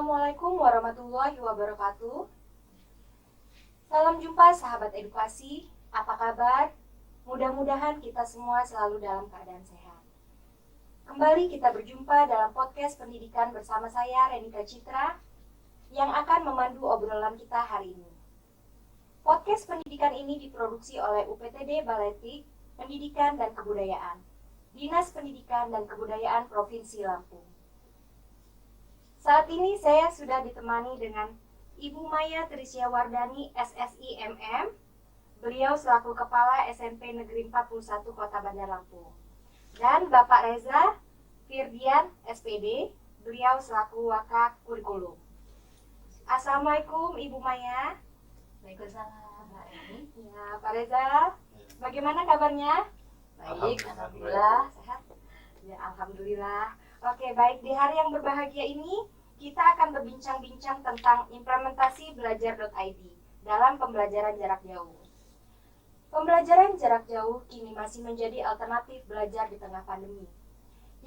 Assalamualaikum warahmatullahi wabarakatuh. Salam jumpa sahabat edukasi, apa kabar? Mudah-mudahan kita semua selalu dalam keadaan sehat. Kembali kita berjumpa dalam podcast pendidikan bersama saya Renika Citra yang akan memandu obrolan kita hari ini. Podcast pendidikan ini diproduksi oleh UPTD Baletik Pendidikan dan Kebudayaan, Dinas Pendidikan dan Kebudayaan Provinsi Lampung. Saat ini saya sudah ditemani dengan Ibu Maya Trisya Wardani, SSI MM. Beliau selaku Kepala SMP Negeri 41 Kota Bandar Lampung. Dan Bapak Reza Firdian, SPD. Beliau selaku Wakak Kurikulum. Assalamualaikum Ibu Maya. Waalaikumsalam, Mbak Eni. Ya, Pak Reza, bagaimana kabarnya? Baik, alhamdulillah sehat. Ya, alhamdulillah. Oke, baik. Di hari yang berbahagia ini, kita akan berbincang-bincang tentang implementasi belajar.id dalam pembelajaran jarak jauh. Pembelajaran jarak jauh kini masih menjadi alternatif belajar di tengah pandemi.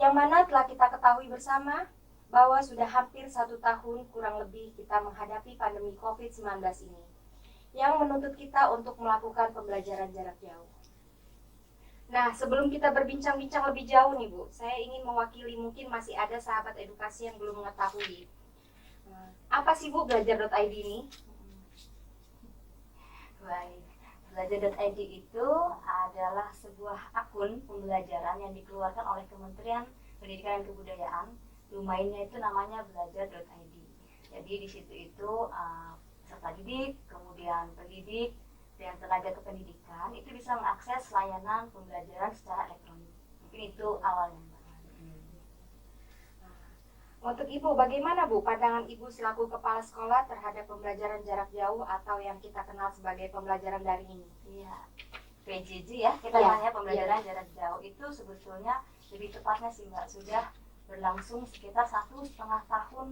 Yang mana telah kita ketahui bersama bahwa sudah hampir 1 tahun kurang lebih kita menghadapi pandemi COVID-19 ini, yang menuntut kita untuk melakukan pembelajaran jarak jauh. Nah, sebelum kita berbincang-bincang lebih jauh nih Bu, saya ingin mewakili, mungkin masih ada sahabat edukasi yang belum mengetahui. Apa sih Bu belajar.id ini? Baik, belajar.id itu adalah sebuah akun pembelajaran yang dikeluarkan oleh Kementerian Pendidikan dan Kebudayaan. Domainnya itu namanya belajar.id. Jadi di situ itu peserta didik, kemudian pendidik, dan tenaga kependidikan itu bisa mengakses layanan pembelajaran secara elektronik. Mungkin itu awalnya. Untuk Ibu, bagaimana Bu pandangan Ibu selaku kepala sekolah terhadap pembelajaran jarak jauh atau yang kita kenal sebagai pembelajaran daring ini? Iya, PJJ ya, kita namanya pembelajaran jarak jauh. Itu sebetulnya lebih tepatnya sih Mbak, sudah berlangsung sekitar 1,5 tahun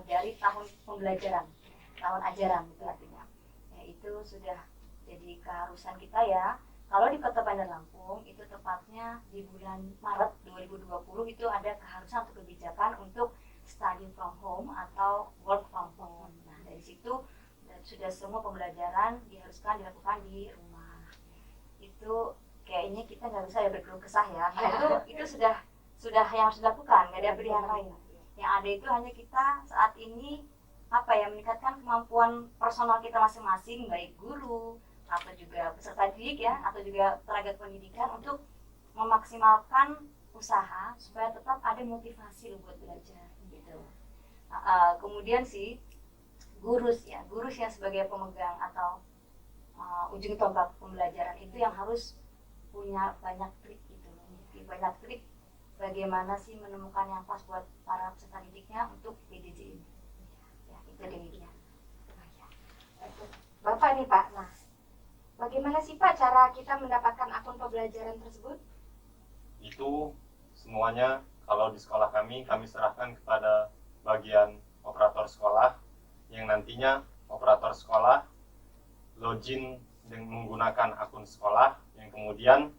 dari tahun pembelajaran, tahun ajaran itu artinya. Itu sudah jadi keharusan kita ya. Kalau di Kota Bandar Lampung itu tepatnya di bulan Maret 2020 itu ada keharusan atau kebijakan untuk study from home atau work from home. Nah, dari situ sudah semua pembelajaran diharuskan dilakukan di rumah. Itu kayaknya kita nggak bisa ya berkeluh kesah ya. Karena itu sudah yang harus dilakukan, nggak ada pilihan lain. Yang ada itu hanya kita saat ini meningkatkan kemampuan personal kita masing-masing, baik guru atau juga peserta didik ya, atau juga tenaga pendidikan untuk memaksimalkan usaha supaya tetap ada motivasi buat belajar gitu. Kemudian sih gurus yang sebagai pemegang atau ujung tombak pembelajaran itu yang harus punya banyak trik gitu, banyak trik bagaimana sih menemukan yang pas buat para peserta didiknya untuk PJJ ini. Itu demikian. Bapak nih Pak, nah bagaimana sih Pak cara kita mendapatkan akun pembelajaran tersebut? Itu semuanya kalau di sekolah kami serahkan kepada bagian operator sekolah yang nantinya operator sekolah login dengan menggunakan akun sekolah yang kemudian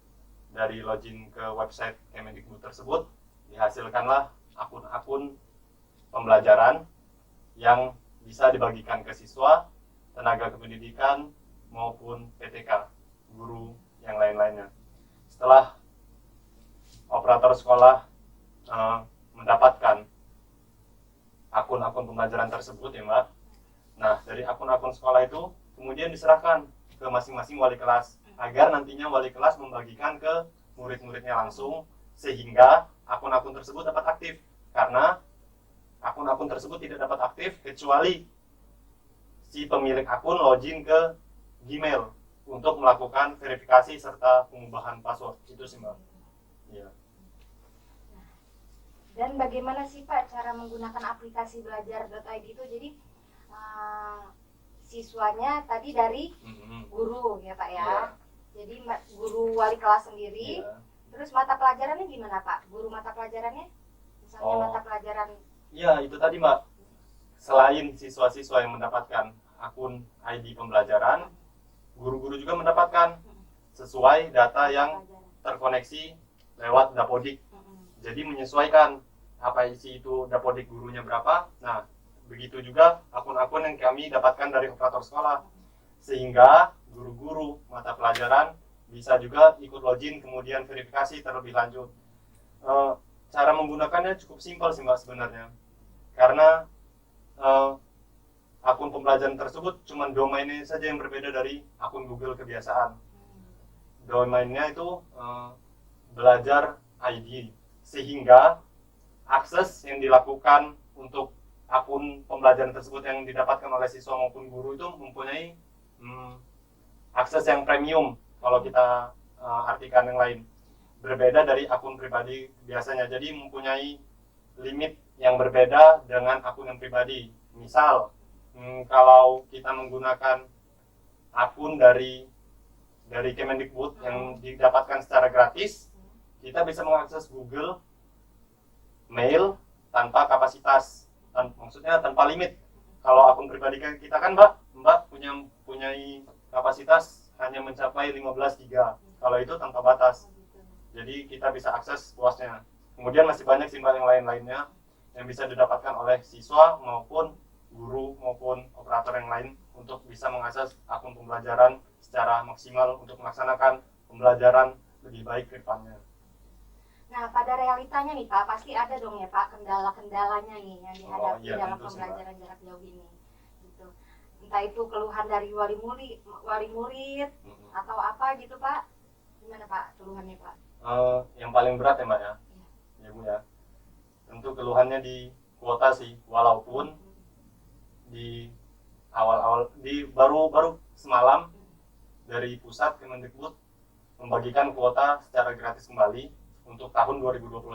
dari login ke website Kemendikbud tersebut dihasilkanlah akun-akun pembelajaran yang bisa dibagikan ke siswa, tenaga kependidikan, maupun PTK, guru yang lain-lainnya. Setelah operator sekolah mendapatkan akun-akun pembelajaran tersebut ya Mbak, nah dari akun-akun sekolah itu kemudian diserahkan ke masing-masing wali kelas agar nantinya wali kelas membagikan ke murid-muridnya langsung sehingga akun-akun tersebut dapat aktif, karena akun-akun tersebut tidak dapat aktif kecuali si pemilik akun login ke Gmail untuk melakukan verifikasi serta pengubahan password. Itu sih Mbak. Ya. Dan bagaimana sih Pak cara menggunakan aplikasi belajar.id itu? Jadi siswanya tadi dari guru ya Pak ya. Yeah. Jadi guru wali kelas sendiri. Yeah. Terus mata pelajarannya gimana Pak? Guru mata pelajarannya? Misalnya mata pelajaran. Ya, itu tadi Mbak. Selain siswa-siswa yang mendapatkan akun ID pembelajaran, guru-guru juga mendapatkan sesuai data yang terkoneksi lewat Dapodik. Jadi menyesuaikan apa isi itu Dapodik gurunya berapa. Nah, begitu juga akun-akun yang kami dapatkan dari operator sekolah, sehingga guru-guru mata pelajaran bisa juga ikut login kemudian verifikasi terlebih lanjut. Cara menggunakannya cukup simpel sih Mbak sebenarnya, karena akun pembelajaran tersebut cuma domainnya saja yang berbeda dari akun Google kebiasaan. Domainnya itu belajar ID, sehingga akses yang dilakukan untuk akun pembelajaran tersebut yang didapatkan oleh siswa maupun guru itu mempunyai akses yang premium kalau kita artikan yang lain, berbeda dari akun pribadi biasanya. Jadi mempunyai limit yang berbeda dengan akun yang pribadi. Misal kalau kita menggunakan akun dari Kemendikbud yang didapatkan secara gratis, kita bisa mengakses Google Mail tanpa kapasitas, maksudnya tanpa limit. Kalau akun pribadi kita kan Mbak punyai kapasitas hanya mencapai 15 GB. Kalau itu tanpa batas. Jadi kita bisa akses luasnya. Kemudian masih banyak sih Mbak yang lain-lainnya yang bisa didapatkan oleh siswa maupun guru maupun operator yang lain untuk bisa mengakses akun pembelajaran secara maksimal untuk melaksanakan pembelajaran lebih baik ke depannya. Nah, pada realitanya nih Pak, pasti ada dong ya Pak kendala-kendalanya nih yang dihadapi iya, dalam tentu, pembelajaran jarak jauh ini. Gitu. Entah itu keluhan dari wali murid atau apa gitu Pak. Gimana Pak keluhannya Pak? Yang paling berat ya Mbak ya, ya Bu ya. Tentu keluhannya di kuota sih, walaupun di awal-awal baru semalam dari pusat Kemendikbud membagikan kuota secara gratis kembali untuk tahun 2021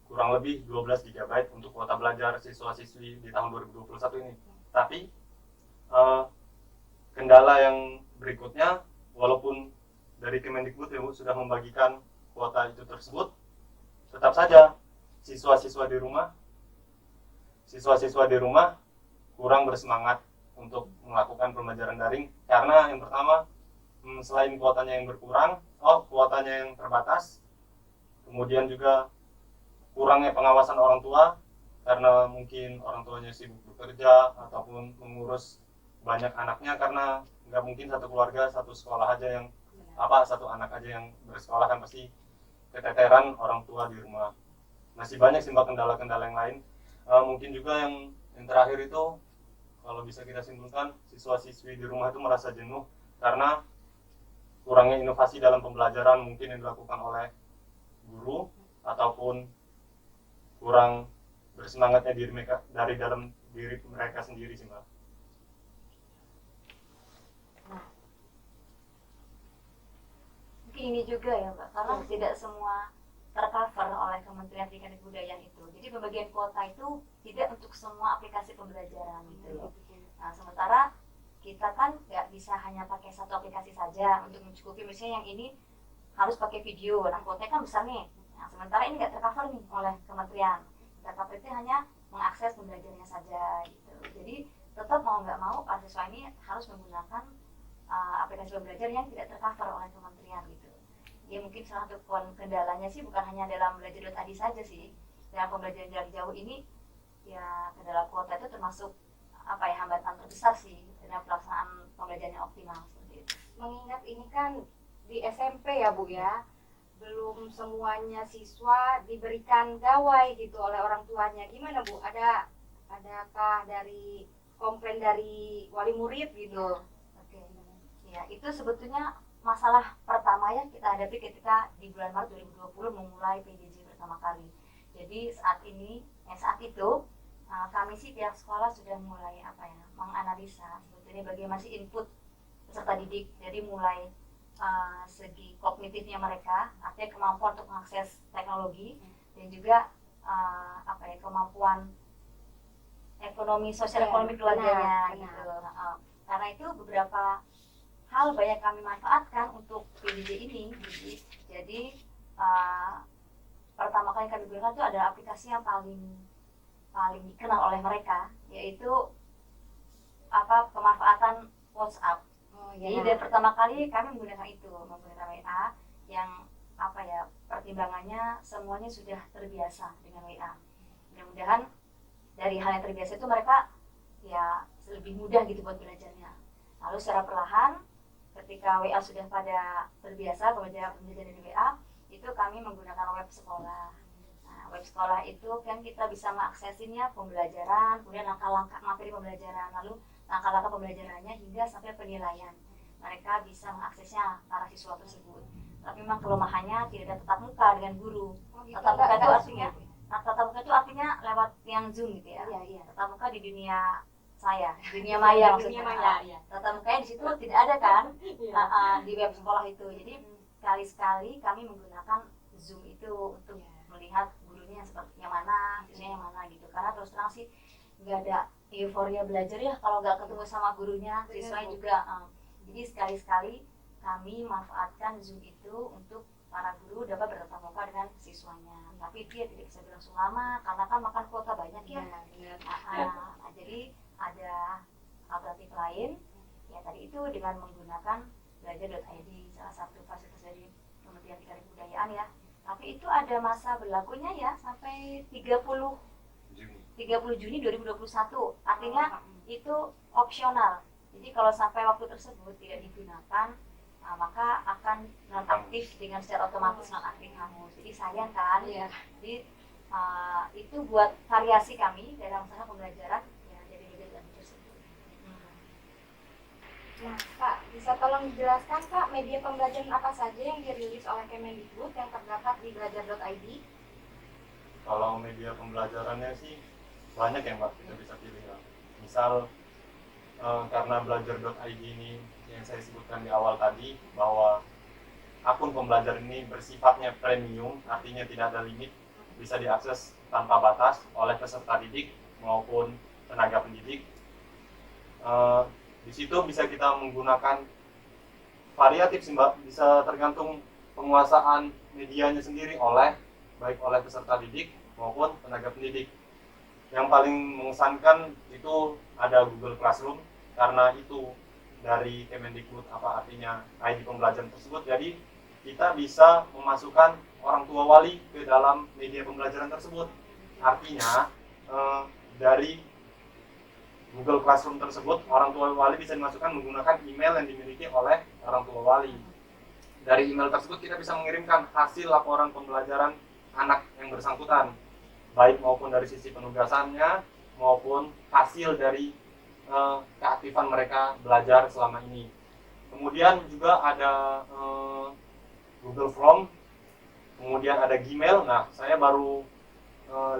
kurang lebih 12 GB untuk kuota belajar siswa-siswi di tahun 2021 ini. Tapi kendala yang berikutnya, walaupun dari Kemendikbud sudah membagikan kuota itu tersebut, tetap saja siswa-siswa di rumah kurang bersemangat untuk melakukan pembelajaran daring, karena yang pertama selain kuotanya yang berkurang, kuotanya yang terbatas, kemudian juga kurangnya pengawasan orang tua karena mungkin orang tuanya sibuk bekerja ataupun mengurus banyak anaknya, karena nggak mungkin satu keluarga satu sekolah aja yang satu anak aja yang bersekolah, kan pasti keteteran orang tua di rumah. Masih banyak sih kendala-kendala yang lain. Mungkin juga yang terakhir itu, kalau bisa kita simpulkan, siswa-siswi di rumah itu merasa jenuh karena kurangnya inovasi dalam pembelajaran mungkin yang dilakukan oleh guru, ataupun kurang bersemangatnya dari dalam diri mereka sendiri sih Mbak. Mungkin ini juga ya Mbak, karena tidak semua tercover oleh Kementerian Pendidikan dan Kebudayaan itu. Jadi pembagian kuota itu tidak untuk semua aplikasi pembelajaran gitu ya. Nah, sementara kita kan nggak bisa hanya pakai satu aplikasi saja untuk mencukupi, misalnya yang ini harus pakai video, nah kuotanya kan besar nih. Nah, sementara ini nggak tercover nih oleh kementerian. Tercover itu hanya mengakses pembelajarannya saja gitu. Jadi tetap mau nggak mau mahasiswa ini harus menggunakan aplikasi pembelajaran yang tidak tercover oleh kementerian gitu. Ya mungkin salah satu kendalanya sih bukan hanya dalam belajar tadi saja sih. Dalam pembelajaran jarak jauh ini ya kendala kuota itu termasuk hambatan terbesar sih dalam pelaksanaan pembelajaran yang optimal seperti itu. Mengingat ini kan di SMP ya Bu ya, belum semuanya siswa diberikan gawai gitu oleh orang tuanya. Gimana Bu? Adakah dari komplain dari wali murid gitu? Oke. Ya, itu sebetulnya masalah pertama yang kita hadapi ketika di bulan Maret 2020 memulai PJJ pertama kali. Jadi saat itu kami sih pihak sekolah sudah mulai menganalisa sebetulnya bagaimana sih input peserta didik. Jadi mulai segi kognitifnya mereka, artinya kemampuan untuk mengakses teknologi, dan juga kemampuan sosial ekonomi keluarganya gitu. Karena itu beberapa hal banyak kami manfaatkan untuk PJJ ini. Jadi pertama kali kami gunakan itu adalah aplikasi yang paling dikenal oleh mereka, yaitu pemanfaatan WhatsApp. Jadi dari pertama kali kami menggunakan WA yang pertimbangannya semuanya sudah terbiasa dengan WA. Mudah-mudahan dari hal yang terbiasa itu mereka ya lebih mudah gitu buat belajarnya. Lalu secara perlahan ketika WA sudah pada terbiasa pembelajaran dari WA, itu kami menggunakan web sekolah. Nah, web sekolah itu kan kita bisa mengaksesinya pembelajaran, kemudian langkah-langkah materi pembelajaran, lalu langkah-langkah pembelajarannya hingga sampai penilaian. Mereka bisa mengaksesnya para siswa tersebut. Tapi memang kelemahannya tidak ada tatap muka dengan guru. Tatap muka itu artinya, tatap muka itu artinya lewat yang Zoom gitu ya. Iya. Tatap muka di dunia saya, dunia maya maksudnya. Dunia maya, iya. Tatap mukanya di situ tidak ada kan Iya. di web sekolah itu. Jadi sekali-sekali kami menggunakan Zoom itu untuk melihat gurunya seperti yang mana, siswanya yang mana gitu. Karena terus terang sih nggak ada euforia belajar ya kalau nggak ketemu sama gurunya, siswanya juga. Jadi sekali-sekali kami manfaatkan Zoom itu untuk para guru dapat bertatap muka dengan siswanya. Tapi dia tidak bisa berlangsung lama karena kan makan kuota banyak ya. Jadi ada alternatif lain ya tadi itu dengan menggunakan belajar.id, salah satu fasilitas dari Kementerian Pendidikan dan Kebudayaan ya. Tapi itu ada masa berlakunya ya sampai 30 Juni 2021. Artinya itu opsional. Jadi kalau sampai waktu tersebut tidak digunakan, maka akan nonaktif dengan secara otomatis nonaktif kamu. Jadi sayang kan? Iya. Jadi itu buat variasi kami dalam usaha pembelajaran ya dari media tersebut. Nah, Pak, bisa tolong dijelaskan Pak media pembelajaran apa saja yang dirilis oleh Kemendikbud yang terdapat di belajar.id? Kalau media pembelajarannya sih banyak ya Mbak, kita bisa pilih ya. Misal karena belajar.id ini yang saya sebutkan di awal tadi bahwa akun pembelajar ini bersifatnya premium, artinya tidak ada limit, bisa diakses tanpa batas oleh peserta didik maupun tenaga pendidik. Di situ bisa kita menggunakan variatif sih Mbak, bisa tergantung penguasaan medianya sendiri baik oleh peserta didik maupun tenaga pendidik. Yang paling mengesankan itu ada Google Classroom, karena itu dari Kemendikbud apa artinya ID pembelajaran tersebut, jadi kita bisa memasukkan orang tua wali ke dalam media pembelajaran tersebut. Artinya dari Google Classroom tersebut orang tua wali bisa dimasukkan menggunakan email yang dimiliki oleh orang tua wali. Dari email tersebut kita bisa mengirimkan hasil laporan pembelajaran anak yang bersangkutan, baik maupun dari sisi penugasannya maupun hasil dari keaktifan mereka belajar selama ini. Kemudian juga ada Google Form, kemudian ada Gmail. Nah, saya baru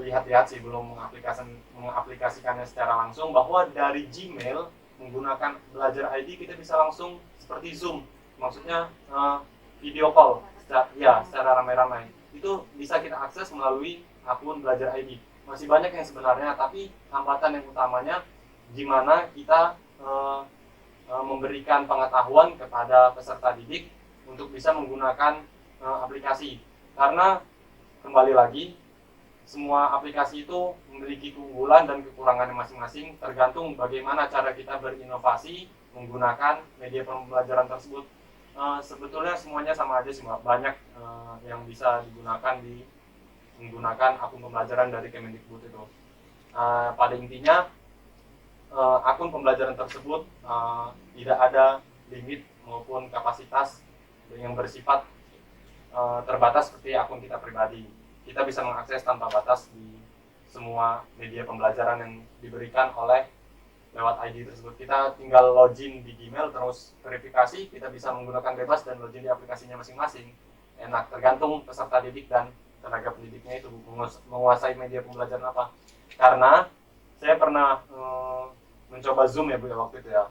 lihat-lihat sih, belum mengaplikasikannya secara langsung, bahwa dari Gmail menggunakan Belajar ID kita bisa langsung seperti Zoom, maksudnya video call secara ramai-ramai. Itu bisa kita akses melalui akun Belajar ID. Masih banyak yang sebenarnya, tapi hambatan yang utamanya gimana kita memberikan pengetahuan kepada peserta didik untuk bisa menggunakan aplikasi. Karena kembali lagi, semua aplikasi itu memiliki keunggulan dan kekurangannya masing-masing, tergantung bagaimana cara kita berinovasi menggunakan media pembelajaran tersebut. Sebetulnya semuanya sama aja sih Mbak, banyak yang bisa digunakan menggunakan akun pembelajaran dari Kemendikbud itu. Pada intinya akun pembelajaran tersebut tidak ada limit maupun kapasitas yang bersifat terbatas seperti akun kita pribadi. Kita bisa mengakses tanpa batas di semua media pembelajaran yang diberikan oleh lewat ID tersebut. Kita tinggal login di Gmail, terus verifikasi, kita bisa menggunakan bebas dan login di aplikasinya masing-masing. Enak, tergantung peserta didik dan tenaga pendidiknya itu menguasai media pembelajaran apa. Karena saya pernah mencoba Zoom ya Bu ya waktu itu ya.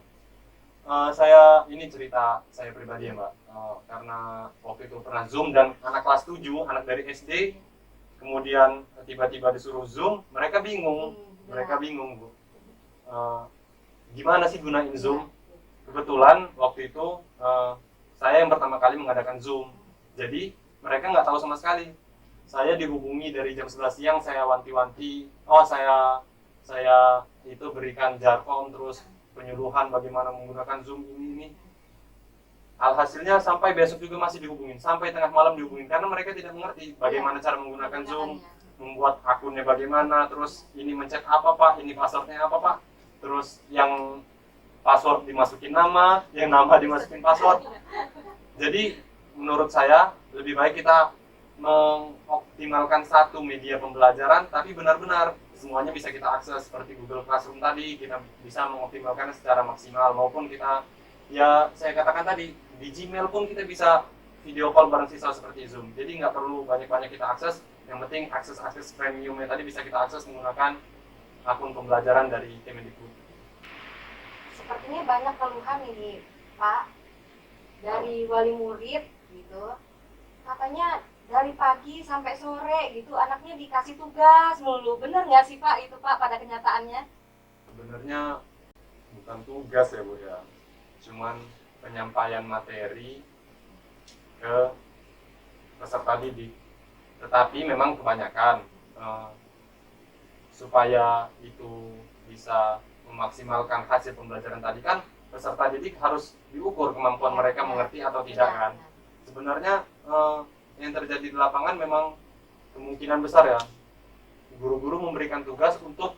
Saya ini cerita saya pribadi ya Mbak, karena waktu itu pernah Zoom dan anak kelas 7, anak dari SD, kemudian tiba-tiba disuruh Zoom, mereka bingung Bu. Gimana sih gunain Zoom? Kebetulan waktu itu saya yang pertama kali mengadakan Zoom, jadi mereka nggak tahu sama sekali. Saya dihubungi dari jam 11 siang, saya wanti-wanti, saya itu berikan jargon, terus penyuluhan bagaimana menggunakan Zoom ini. Alhasilnya sampai besok juga masih dihubungin, sampai tengah malam dihubungin, karena mereka tidak mengerti bagaimana cara menggunakan Zoom. membuat akunnya bagaimana, terus ini mencet apa Pak, ini passwordnya apa Pak, terus yang password dimasukin nama, yang nama dimasukin password. Jadi menurut saya lebih baik kita mengoptimalkan satu media pembelajaran, tapi benar-benar semuanya bisa kita akses seperti Google Classroom tadi, kita bisa mengoptimalkannya secara maksimal, maupun kita, ya saya katakan tadi, di Gmail pun kita bisa video call bareng siswa seperti Zoom. Jadi nggak perlu banyak-banyak kita akses, yang penting akses premiumnya tadi bisa kita akses menggunakan akun pembelajaran dari Kemendikbud. Sepertinya banyak keluhan ini Pak dari wali murid gitu, katanya dari pagi sampai sore gitu anaknya dikasih tugas mulu. Bener nggak sih Pak itu Pak pada kenyataannya? Sebenarnya bukan tugas ya Bu ya, cuman penyampaian materi ke peserta didik. Tetapi memang kebanyakan supaya itu bisa memaksimalkan hasil pembelajaran tadi kan peserta didik harus diukur kemampuan mereka mengerti atau tidak kan. Sebenarnya yang terjadi di lapangan memang kemungkinan besar ya guru-guru memberikan tugas untuk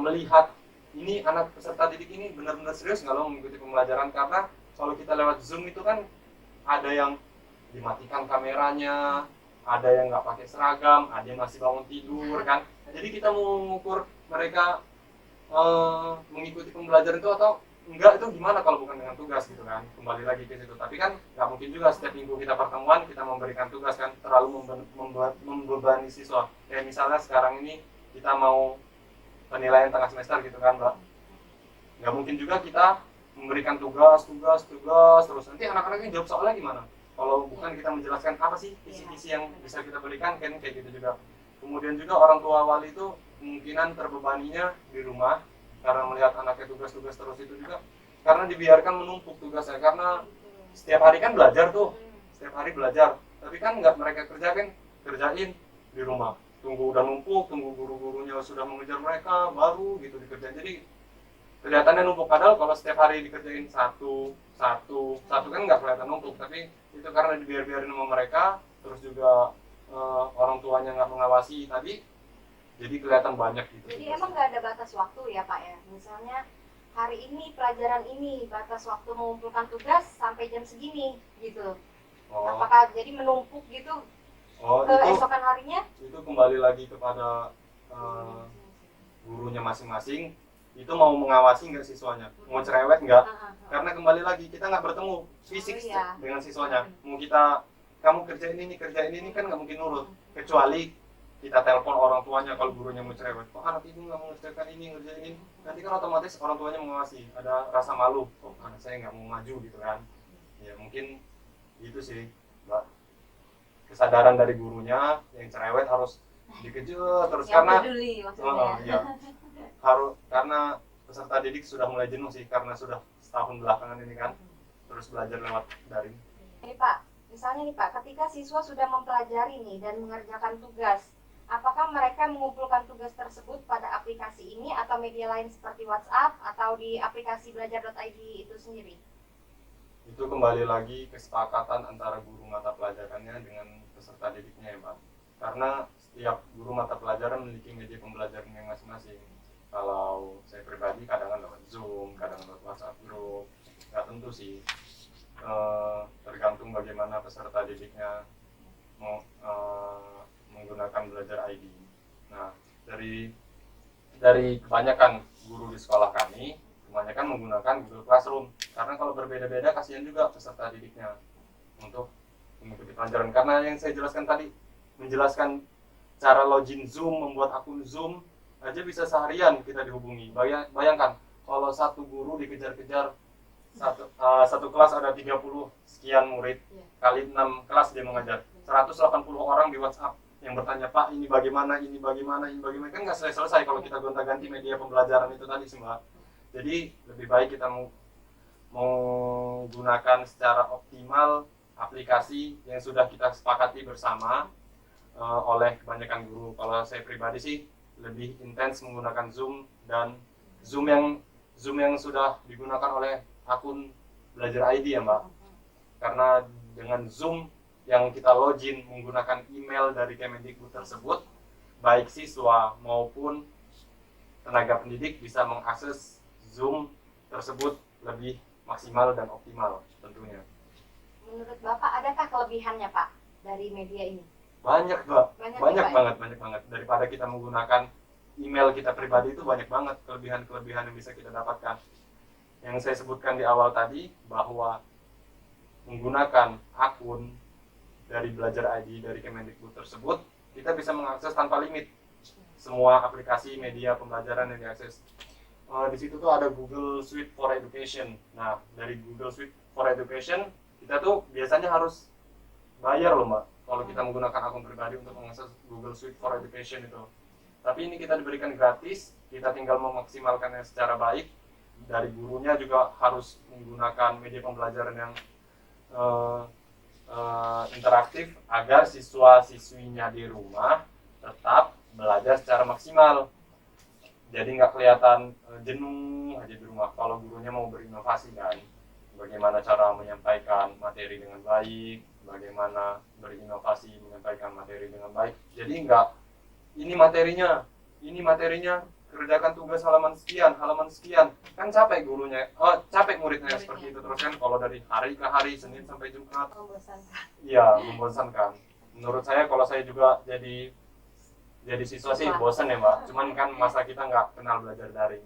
melihat ini anak peserta didik ini benar-benar serius nggak lo mengikuti pembelajaran, karena kalau kita lewat Zoom itu kan ada yang dimatikan kameranya, ada yang nggak pakai seragam, ada yang masih bangun tidur kan. Jadi kita mau mengukur mereka mengikuti pembelajaran itu atau enggak, itu gimana kalau bukan dengan tugas gitu kan. Kembali lagi ke situ. Tapi kan nggak mungkin juga setiap minggu kita pertemuan kita memberikan tugas kan, terlalu membebani siswa. Kayak misalnya sekarang ini kita mau penilaian tengah semester gitu kan Mbak. Nggak mungkin juga kita memberikan tugas terus nanti anak-anaknya jawab soalnya gimana kalau bukan kita menjelaskan apa sih isi-isi yang bisa kita berikan kan, kayak gitu juga. Kemudian juga orang tua wali itu kemungkinan terbebaninya di rumah karena melihat anaknya tugas-tugas terus itu juga karena dibiarkan menumpuk tugasnya, karena setiap hari kan belajar tuh, setiap hari belajar, tapi kan nggak mereka kerjain di rumah, tunggu udah numpuk, tunggu guru-gurunya sudah mengejar mereka baru gitu dikerjain. Jadi kelihatannya numpuk, padahal kalau setiap hari dikerjain satu kan nggak kelihatan numpuk, tapi itu karena dibiarin sama mereka, terus juga orang tuanya nggak mengawasi tadi, jadi kelihatan banyak gitu. Jadi emang nggak ada batas waktu ya Pak ya? Misalnya hari ini pelajaran ini batas waktu mengumpulkan tugas sampai jam segini gitu. Apakah jadi menumpuk gitu ke esokan harinya? Itu kembali lagi kepada gurunya masing-masing. Itu mau mengawasi nggak siswanya, mau cerewet nggak? Karena kembali lagi kita nggak bertemu fisik dengan siswanya. Mau kamu kerjain ini kan nggak mungkin nurut, kecuali kita telepon orang tuanya kalau gurunya mau cerewet. Kok anak ibu nggak mengerjakan ini, ngerjain ini? Nanti kan otomatis orang tuanya mengawasi, ada rasa malu. Oh anak saya nggak mau maju gitu kan? Ya mungkin itu sih, Mbak. Kesadaran dari gurunya yang cerewet harus dikejar terus yang karena peduli maksudnya. ya, harus karena peserta didik sudah mulai jenuh sih karena sudah setahun belakangan ini kan terus belajar lewat daring. Ini Pak, misalnya nih Pak, ketika siswa sudah mempelajari nih dan mengerjakan tugas, apakah mereka mengumpulkan tugas tersebut pada aplikasi ini atau media lain seperti WhatsApp atau di aplikasi belajar.id itu sendiri? Itu kembali lagi kesepakatan antara guru mata pelajarannya dengan peserta didiknya ya Pak. Karena setiap guru mata pelajaran memiliki media pembelajaran yang masing-masing. Kalau saya pribadi kadang lewat Zoom, kadang lewat WhatsApp group, nggak tentu sih. Tergantung bagaimana peserta didiknya menggunakan belajar ID. Nah, dari kebanyakan guru di sekolah kami, kebanyakan menggunakan Google Classroom. Karena kalau berbeda-beda kasihan juga peserta didiknya untuk mengikuti pelajaran. Karena yang saya jelaskan tadi, menjelaskan cara login Zoom, membuat akun Zoom, aja bisa seharian kita dihubungi. Bayangkan, kalau satu guru dikejar-kejar, satu kelas ada 30 sekian murid, kali 6 kelas dia mengajar, 180 orang di WhatsApp yang bertanya, Pak ini bagaimana, kan nggak selesai kalau kita gonta-ganti media pembelajaran itu tadi sih Mbak. Jadi lebih baik kita menggunakan secara optimal aplikasi yang sudah kita sepakati bersama oleh kebanyakan guru. Kalau saya pribadi sih lebih intens menggunakan Zoom, dan Zoom yang sudah digunakan oleh akun belajar ID ya Mbak. Karena dengan Zoom yang kita login menggunakan email dari Kemendikbud tersebut, baik siswa maupun tenaga pendidik bisa mengakses Zoom tersebut lebih maksimal dan optimal tentunya. Menurut Bapak adakah kelebihannya Pak dari media ini? Banyak, Mbak. Banyak ya, banget, banyak banget. Daripada kita menggunakan email kita pribadi itu banyak banget kelebihan-kelebihan yang bisa kita dapatkan. Yang saya sebutkan di awal tadi bahwa menggunakan akun dari Belajar ID dari Kemendikbud tersebut, kita bisa mengakses tanpa limit semua aplikasi media pembelajaran yang diakses. Di situ tuh ada Google Suite for Education. Nah, dari Google Suite for Education, kita tuh biasanya harus bayar loh, Mbak, kalau kita menggunakan akun pribadi untuk mengakses Google Suite for Education itu. Tapi ini kita diberikan gratis, kita tinggal memaksimalkannya secara baik. Dari gurunya juga harus menggunakan media pembelajaran yang interaktif agar siswa-siswinya di rumah tetap belajar secara maksimal. Jadi nggak kelihatan jenuh aja di rumah. Kalau gurunya mau berinovasi kan, bagaimana cara menyampaikan materi dengan baik, bagaimana berinovasi menyampaikan materi dengan baik. Jadi nggak ini materinya kerjakan tugas halaman sekian, kan capek gurunya, capek muridnya seperti itu terus kan. Kalau dari hari ke hari, Senin sampai Jumat, iya membosankan. Menurut saya kalau saya juga jadi siswa sih bosan ya Mbak, cuman kan masa kita nggak kenal belajar daring.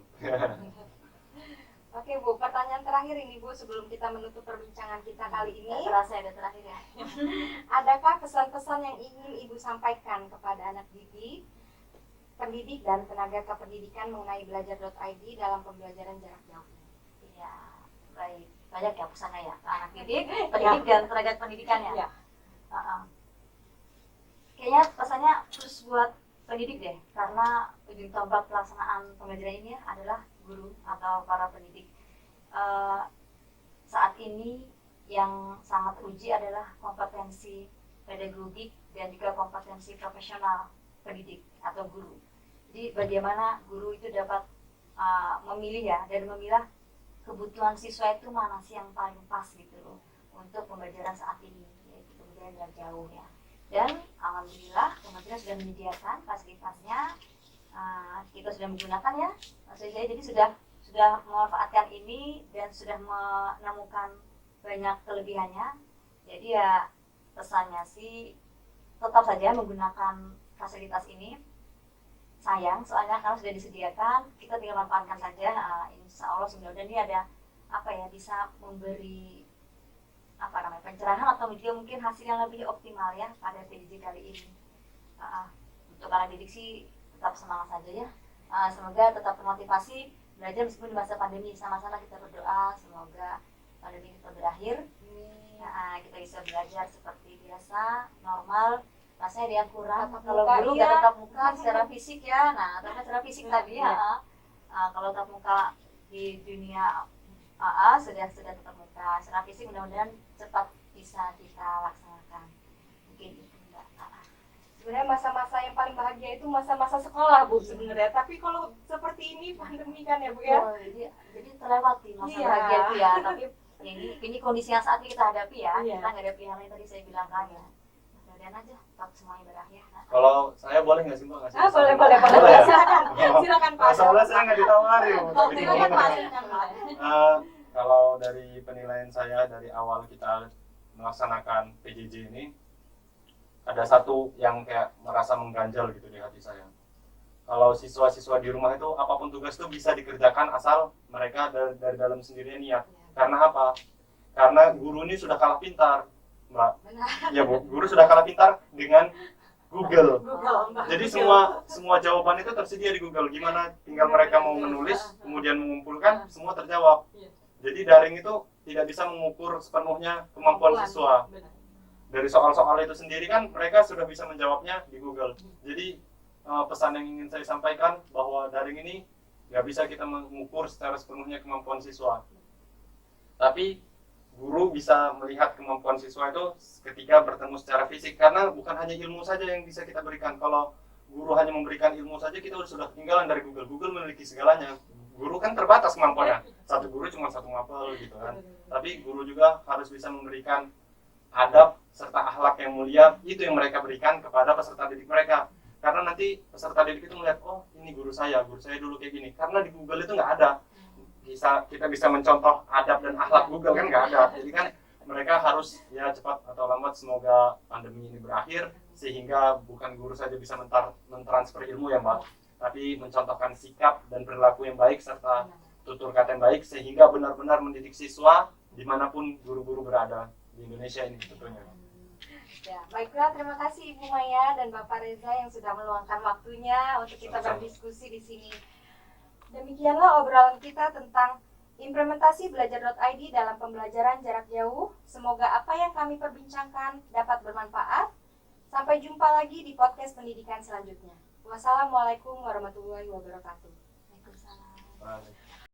Oke Bu, pertanyaan terakhir ini Bu sebelum kita menutup perbincangan kita kali ini. Terasa ya, terakhir ya. Adakah pesan-pesan yang ingin Ibu sampaikan kepada anak didik, pendidik dan tenaga kependidikan mengenai belajar.id dalam pembelajaran jarak jauh? Iya, baik. Banyak ya pesannya ya, ke anak didik, pendidik dan tenaga pendidikan ya. Ya. Kayaknya pesannya terus buat pendidik deh, karena ujung tombak pelaksanaan pembelajaran ini adalah guru atau para pendidik. Saat ini yang sangat uji adalah kompetensi pedagogik dan juga kompetensi profesional pendidik atau guru. Jadi bagaimana guru itu dapat memilih ya, dan memilah kebutuhan siswa itu mana sih yang paling pas gitu loh untuk pembelajaran saat ini, yaitu pembelajaran jarak jauh ya. Dan alhamdulillah kementerian sudah menyediakan fasilitasnya, kita sudah menggunakan ya, maksudnya jadi sudah memanfaatkan ini dan sudah menemukan banyak kelebihannya. Jadi ya pesannya sih tetap saja menggunakan fasilitas ini. Sayang soalnya kalau sudah disediakan, kita tinggal manfaatkan saja. Insya Allah sebenarnya ini ada bisa memberi pencerahan atau mungkin hasil yang lebih optimal ya pada PJJ kali ini. Untuk anak didik sih tetap semangat saja ya. Semoga tetap termotivasi belajar meskipun di masa pandemi. Sama-sama kita berdoa semoga pandemi itu berakhir. Kita bisa belajar seperti biasa, normal. Rasanya dia kurang kalau guru nggak tatap muka secara fisik ya. Nah, tapi secara fisik tadi ya. Kalau tatap muka di dunia sudah tatap muka, secara fisik mudah-mudahan cepat bisa kita laksanakan. Mungkin itu Mbak. Sebenarnya masa-masa yang paling bahagia itu masa-masa sekolah Bu sebenarnya. Tapi kalau seperti ini pandemi kan ya Bu ya. Jadi terlewati masa bahagia itu ya. Tapi ini kondisi yang saat ini kita hadapi ya. Kita nggak ada pilihan lain tadi saya bilang kan ya. Mudah-mudahan aja tetap semuanya berakhir. Kalau saya boleh nggak sih Mbak ngasih? Boleh. Ya? Silakan Pak. Soalnya saya nggak ditawari. Silakan Pak. Kalau dari penilaian saya dari awal kita melaksanakan PJJ ini, ada satu yang kayak merasa mengganjal gitu di hati saya. Kalau siswa-siswa di rumah itu apapun tugas itu bisa dikerjakan asal mereka dari dalam sendirinya niat. Karena apa? Karena guru ini sudah kalah pintar, Mbak. Ya Bu, guru sudah kalah pintar dengan Google. Jadi semua jawaban itu tersedia di Google. Gimana tinggal mereka mau menulis, kemudian mengumpulkan, semua terjawab. Jadi daring itu tidak bisa mengukur sepenuhnya kemampuan siswa. Dari soal-soal itu sendiri kan mereka sudah bisa menjawabnya di Google. Jadi pesan yang ingin saya sampaikan bahwa daring ini nggak bisa kita mengukur secara sepenuhnya kemampuan siswa. Tapi guru bisa melihat kemampuan siswa itu ketika bertemu secara fisik, karena bukan hanya ilmu saja yang bisa kita berikan. Kalau guru hanya memberikan ilmu saja, kita sudah ketinggalan dari Google. Google memiliki segalanya. Guru kan terbatas kemampuannya. Satu guru cuma satu mapel gitu kan. Tapi guru juga harus bisa memberikan adab serta akhlak yang mulia, itu yang mereka berikan kepada peserta didik mereka. karena nanti peserta didik itu melihat, oh ini guru saya dulu kayak gini, karena di Google itu nggak ada, kita bisa mencontoh adab dan akhlak Google kan nggak ada. Jadi kan mereka harus ya cepat atau lambat semoga pandemi ini berakhir, sehingga bukan guru saja bisa mentransfer ilmu ya Mbak, tapi mencontohkan sikap dan perilaku yang baik serta tutur kata yang baik, sehingga benar-benar mendidik siswa dimanapun guru-guru berada di Indonesia ini tentunya. Ya, baiklah, terima kasih Ibu Maya dan Bapak Reza yang sudah meluangkan waktunya untuk kita Sama-sama. berdiskusi di sini. Demikianlah obrolan kita tentang implementasi belajar.id dalam pembelajaran jarak jauh. Semoga apa yang kami perbincangkan dapat bermanfaat. Sampai jumpa lagi di podcast pendidikan selanjutnya. Wassalamualaikum warahmatullahi wabarakatuh. Waalaikumsalam. Baik.